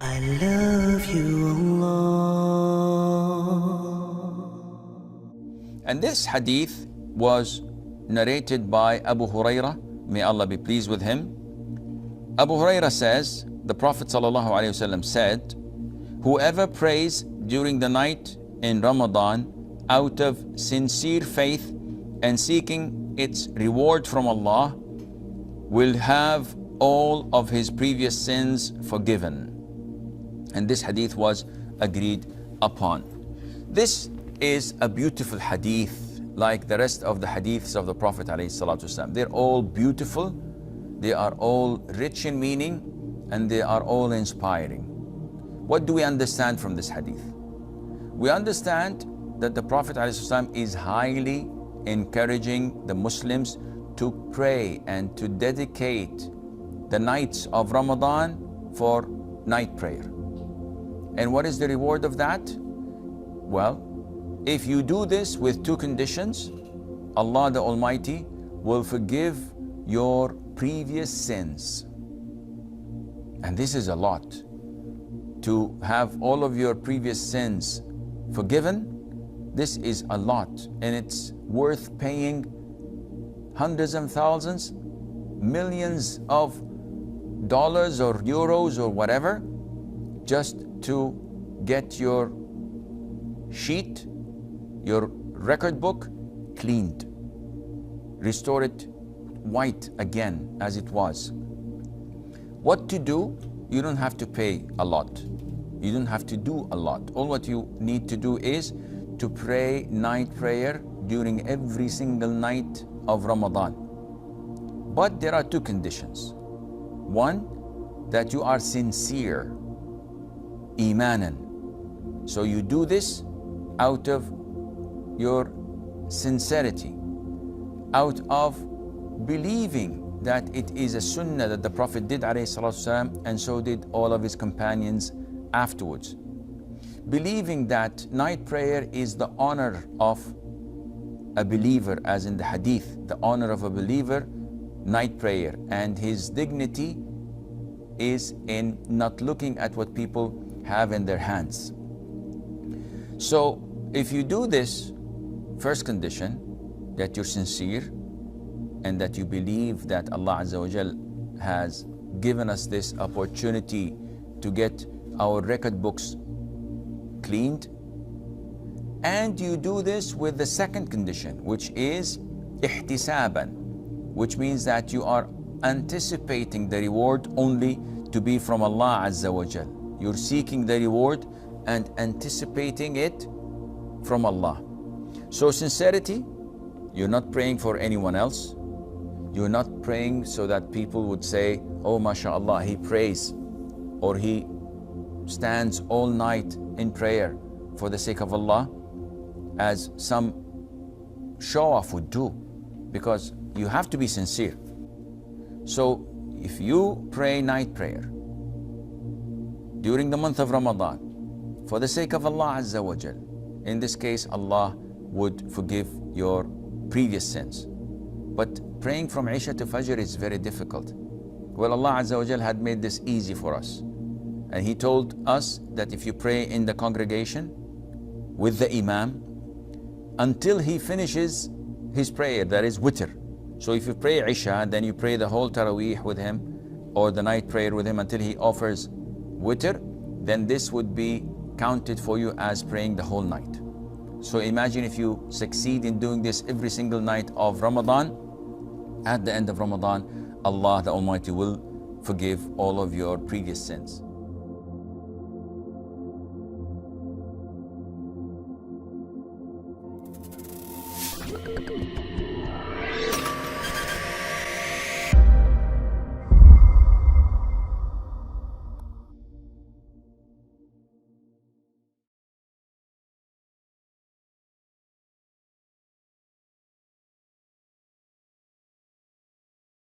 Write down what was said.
I love you, Allah. And this hadith was narrated by Abu Hurairah, may Allah be pleased with him. Abu Hurairah says, the Prophet ﷺ said, whoever prays during the night in Ramadan out of sincere faith and seeking its reward from Allah will have all of his previous sins forgiven. And this hadith was agreed upon. This is a beautiful hadith, like the rest of the hadiths of the Prophet ﷺ. They're all beautiful, they are all rich in meaning, and they are all inspiring. What do we understand from this hadith? We understand that the Prophet ﷺ is highly encouraging the Muslims to pray and to dedicate the nights of Ramadan for night prayer. And what is the reward of that? Well, if you do this with two conditions, Allah the Almighty will forgive your previous sins. And this is a lot. To have all of your previous sins forgiven, this is a lot. And it's worth paying hundreds of thousands, millions of dollars or euros or whatever, just to get your sheet, your record book cleaned. Restore it white again as it was. What to do? You don't have to pay a lot. You don't have to do a lot. All what you need to do is to pray night prayer during every single night of Ramadan. But there are two conditions. One, that you are sincere, imanan. So you do this out of your sincerity, out of believing that it is a sunnah that the Prophet did ﷺ, and so did all of his companions afterwards. Believing that night prayer is the honor of a believer, as in the hadith, the honor of a believer, night prayer, and his dignity is in not looking at what people have in their hands. So if you do this, first condition, that you're sincere and that you believe that Allah Azza wa Jal has given us this opportunity to get our record books cleaned, and you do this with the second condition, which is ihtisaban, which means that you are anticipating the reward only to be from Allah Azza wa Jal. You're seeking the reward and anticipating it from Allah. So sincerity, you're not praying for anyone else. You're not praying so that people would say, oh mashallah, he prays, or he stands all night in prayer for the sake of Allah, as some show-off would do, because you have to be sincere. So if you pray night prayer during the month of Ramadan for the sake of Allah Azza wa Jal, in this case Allah would forgive your previous sins. But praying from Isha to Fajr is very difficult. Well, Allah Azza wa Jal had made this easy for us, and He told us that if you pray in the congregation with the Imam until he finishes his prayer, that is witr. So if you pray Isha, then you pray the whole Taraweeh with him, or the night prayer with him until he offers witr, then this would be counted for you as praying the whole night. So imagine if you succeed in doing this every single night of Ramadan. At the end of Ramadan, Allah the Almighty will forgive all of your previous sins.